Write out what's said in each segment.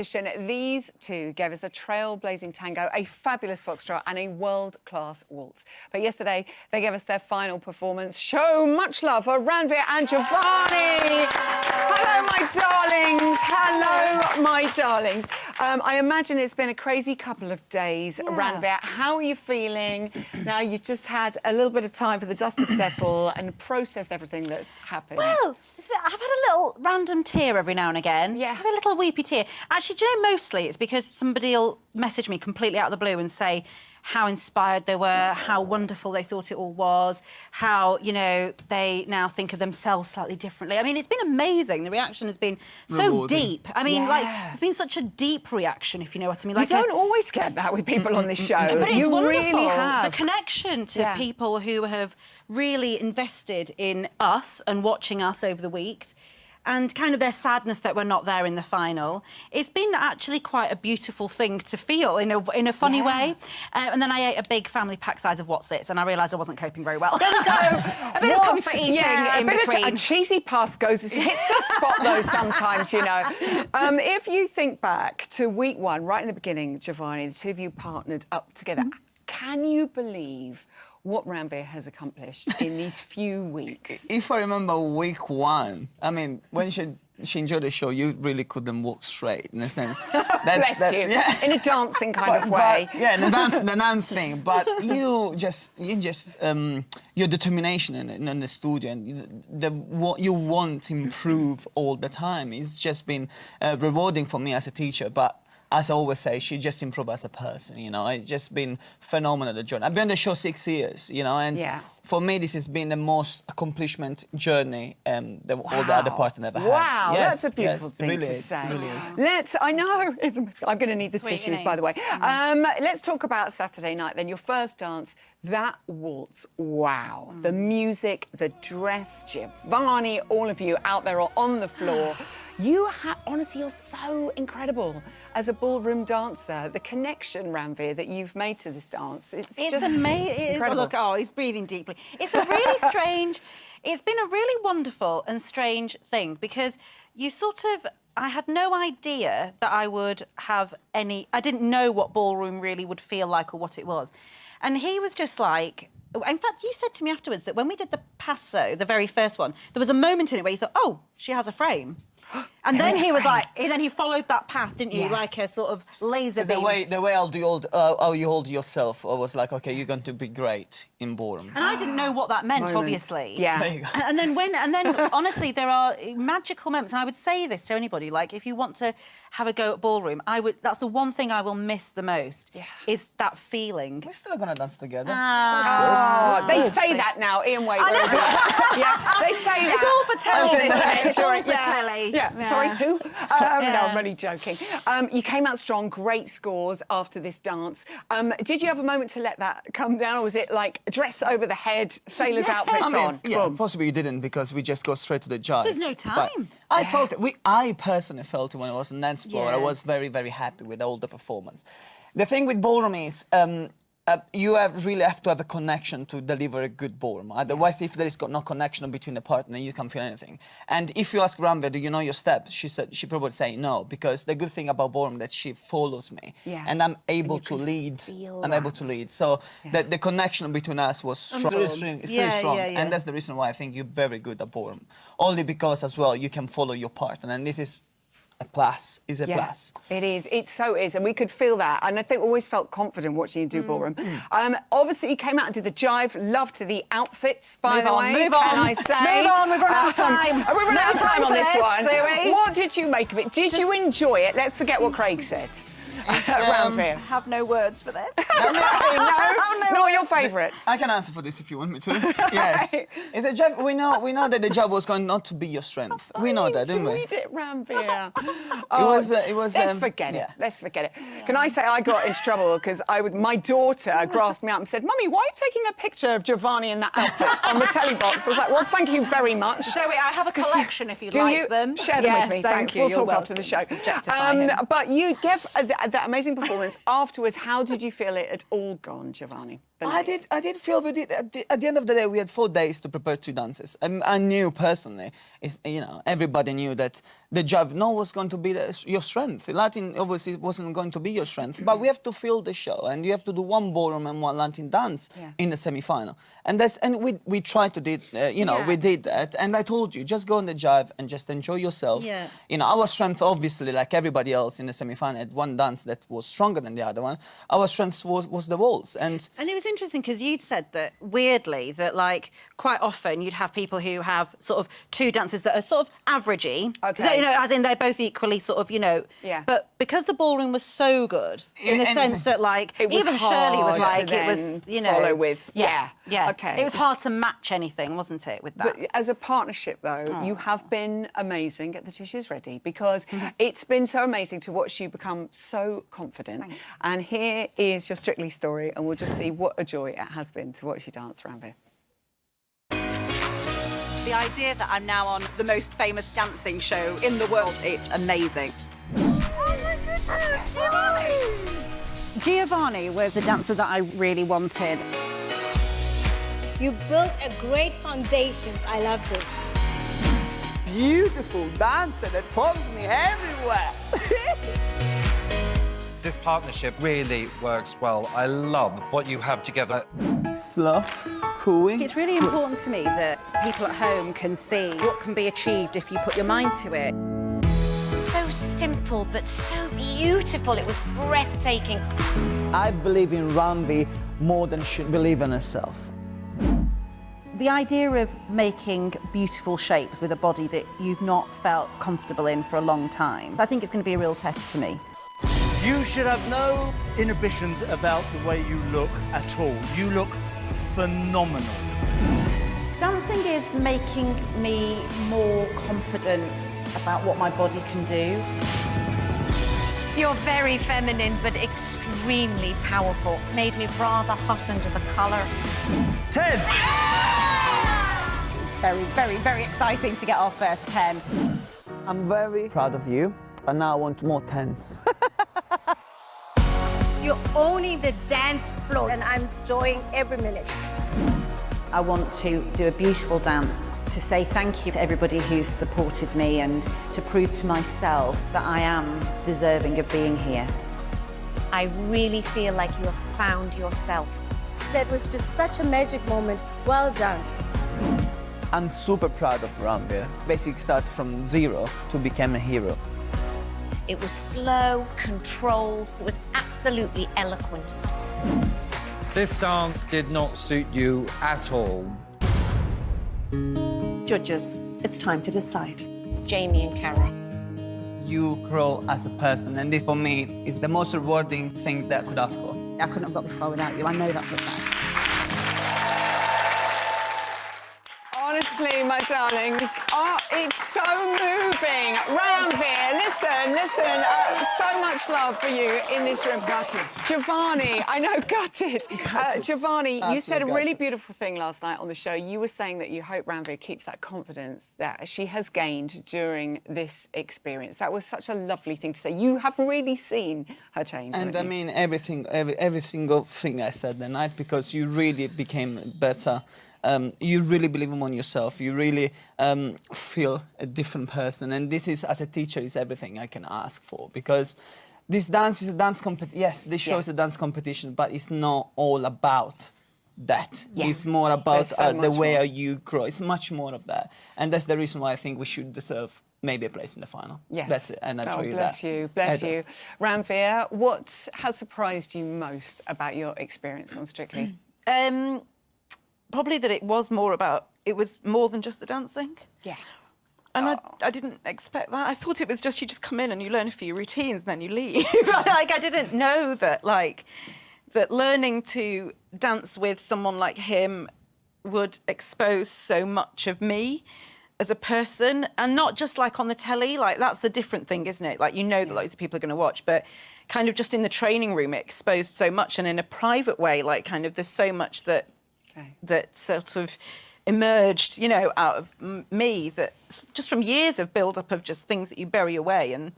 These two gave us a trailblazing tango, a fabulous foxtrot and a world-class waltz. But yesterday, they gave us their final performance. Show much love for Ranvir and Giovanni. Hello, my darlings. Hello, my darlings. I imagine it's been a crazy couple of days, Ranvir. How are you feeling? Now you've just had a little bit of time for the dust to settle and process everything that's happened. Well, I've had a little random tear every now and again. Yeah. I have a little weepy tear. Actually, do you know, mostly it's because somebody will message me completely out of the blue and say how inspired they were, how wonderful they thought it all was, how, you know, they now think of themselves slightly differently. I mean, it's been amazing. The reaction has been so deep. I mean, like, it's been such a deep reaction, if you know what I mean. Like, you don't always get that with people on this show. But it's you wonderful. Really have. The connection to people who have really invested in us and watching us over the weeks, and kind of their sadness that we're not there in the final. It's been actually quite a beautiful thing to feel in a funny way. And then I ate a big family pack size of Wotsits and I realised I wasn't coping very well. There we go. A bit of comfort eating in between. A cheesy puff hits the spot though sometimes, you know. If you think back to week one, right in the beginning, Giovanni, the two of you partnered up together. Can you believe what Ranvir has accomplished in these few weeks? If I remember week one, I mean, when she enjoyed the show, you really couldn't walk straight, in a sense. Bless you. Yeah. In a dancing kind of way. Yeah, the dance thing. But your determination in the studio and what you want to improve all the time is just been rewarding for me as a teacher. But as I always say, she just improved as a person, you know. It's just been phenomenal, the journey. I've been on the show 6 years, you know, and for me, this has been the most accomplishment journey all the other partners ever had. Wow, that's a beautiful thing really to say. Really is. I know, I'm going to need the tissues, by the way. Let's talk about Saturday night then. Your first dance, that waltz, wow. The music, the dress, Giovanni, all of you out there on the floor. Honestly, you're so incredible as a ballroom dancer. The connection, Ranvir, that you've made to this dance, it's just incredible. Look, he's breathing deeply. It's a really strange, it's been a really wonderful and strange thing because you I had no idea that I would have I didn't know what ballroom really would feel like or what it was. And he was just like, in fact, you said to me afterwards that when we did the passo, the very first one, there was a moment in it where you thought, oh, she has a frame. And then he was like, then he followed that path, didn't you? Like a sort of laser beam. The way how you hold yourself, I was like, okay, you're going to be great in ballroom. And I didn't know what that meant, obviously. Yeah. There you go. And then honestly, there are magical moments, and I would say this to anybody, like, if you want to have a go at ballroom, that's the one thing I will miss the most, is that feeling. We're still going to dance together. They say that now. Ian Wade, where is it? They say that. It's all for telly, isn't it? It's all for telly. Yeah. Sorry, who? No, I'm only joking. You came out strong, great scores after this dance. Did you have a moment to let that come down, or was it like dress over the head, sailor's outfits on? Yeah, possibly you didn't, because we just go straight to the jive. There's no time. But I personally felt when I was on dance floor, I was very, very happy with all the performance. The thing with ballroom is, you really have to have a connection to deliver a good ballroom. Otherwise, if there is no connection between the partner, you can't feel anything. And if you ask Ranvir, do you know your steps? She probably would say no, because the good thing about ballroom is that she follows me, and I'm able to lead. So the connection between us was strong. It's really strong, and that's the reason why I think you're very good at ballroom. Only because as well you can follow your partner, and this is a plus. Is a plus. It is. It so is, and we could feel that. And I think we always felt confident watching you do ballroom. Obviously, you came out and did the jive. Love to the outfits, by the way. Move on. Can I say? Move on. We've run out of time. We've run out of time on this one. Zoe. What did you make of it? Did you enjoy it? Let's forget what Craig said. I have no words for this. Not your favourites. I can answer for this if you want me to. Yes. It's a jive. We know that the jive was going not to be your strength. We know that, didn't we? I enjoyed it, Ranvir. It was. Let's forget it. Let's forget it. Can I say I got into trouble because my daughter grasped me up and said, "Mummy, why are you taking a picture of Giovanni in that outfit on the telly box?" I was like, "Well, thank you very much." Zoe, I have a collection if you'd like them. Share them with me. Thanks. We'll talk after the show. But you gave that amazing performance afterwards. How did you feel it had all gone, Giovanni? night? I did feel we did. At the end of the day, we had 4 days to prepare 2 dances. I knew personally, everybody knew that the jive was going to be your strength. Latin obviously wasn't going to be your strength, but we have to fill the show, and you have to do 1 ballroom and 1 Latin dance in the semi-final. And we tried to do, we did that. And I told you, just go on the jive and just enjoy yourself. Yeah. Our strength, obviously, like everybody else in the semi-final, had 1 dance that was stronger than the other one. Our strength was the waltz. And it was interesting because you'd said that, weirdly, that, like, quite often you'd have people who have sort of 2 dances that are sort of averagey. Okay. As in they're both equally sort of, Yeah. But because the ballroom was so good, in the sense that, like, it was even Shirley was hard like, to it was, then follow with. Yeah. Okay. It was hard to match anything, wasn't it, with that? But as a partnership, though, you have been amazing. Get the tissues ready, because it's been so amazing to watch you become so confident. And here is your Strictly story, and we'll just see what a joy it has been to watch you dance, Ranvir. The idea that I'm now on the most famous dancing show in the world, it's amazing. Giovanni was a dancer that I really wanted. You built a great foundation. I loved it. beautiful dancer that follows me everywhere. This partnership really works well. I love what you have together. Slow, cooing. It's really important to me that people at home can see what can be achieved if you put your mind to it. So simple, but so beautiful. It was breathtaking. I believe in Ranvir more than she believes in herself. The idea of making beautiful shapes with a body that you've not felt comfortable in for a long time, I think it's going to be a real test for me. You should have no inhibitions about the way you look at all. You look phenomenal. Dancing is making me more confident about what my body can do. You're very feminine, but extremely powerful. Made me rather hot under the collar. 10. Very, very, very exciting to get our first 10. I'm very proud of you, but now I want more tens. You're owning the dance floor, and I'm enjoying every minute. I want to do a beautiful dance to say thank you to everybody who's supported me and to prove to myself that I am deserving of being here. I really feel like you have found yourself. That was just such a magic moment. Well done. I'm super proud of Ranvir. Basically start from zero to become a hero. It was slow, controlled. It was absolutely eloquent. This dance did not suit you at all. Judges, it's time to decide. Jamie and Cara. You grow as a person, and this for me is the most rewarding thing that I could ask for. I couldn't have got this far without you. I know that for a fact. Honestly, my darlings, it's so moving. Ranvir, listen, so much love for you in this room. Gutted. Giovanni, I know, gutted. Gutted. Giovanni, you Absolutely said a really gutted. beautiful thing last night on the show. You were saying that you hope Ranvir keeps that confidence that she has gained during this experience. That was such a lovely thing to say. You have really seen her change. And haven't I you? mean every single thing I said that night, because you really became better. You really believe in yourself. You really feel a different person. And this is, as a teacher, is everything I can ask for, because this dance is a dance competition. Yes, this show is a dance competition, but it's not all about that. Yeah. It's more about There's so the much way more. you grow. It's much more of that. And that's the reason why I think we should deserve maybe a place in the final. Yes. That's it. And I tell you bless that. you, bless I do. you. Ranvir, what has surprised you most about your experience on Strictly? Probably that it was more than just the dancing. Yeah. And I didn't expect that. I thought it was just you just come in and you learn a few routines and then you leave. Like, I didn't know that, that learning to dance with someone like him would expose so much of me as a person, and not just like on the telly. Like, that's the different thing, isn't it? Like, you know that loads of people are going to watch, but kind of just in the training room, it exposed so much, and in a private way, like, kind of there's so much that that sort of emerged, you know, out of me, that just from years of build-up of just things that you bury away. And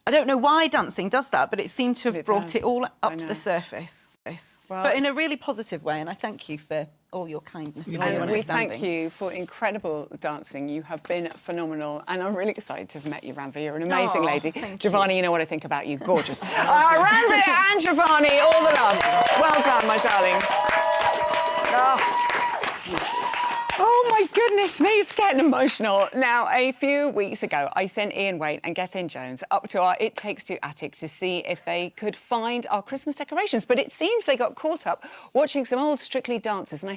I don't know why dancing does that, but it seemed to have brought it all up to the surface. this, Well- but in a really positive way. And I thank you for all your kindness and all your And we thank understanding. you for incredible dancing. You have been phenomenal, and I'm really excited to have met you, Ranvir. You're an amazing lady. thank Giovanni, you know what I think about you. Gorgeous. Ranvir and Giovanni, all the love. Well done, my darlings. Oh, my goodness me, it's getting emotional. Now, a few weeks ago, I sent Ian Waite and Gethin Jones up to our It Takes Two attic to see if they could find our Christmas decorations, but it seems they got caught up watching some old Strictly dances, and I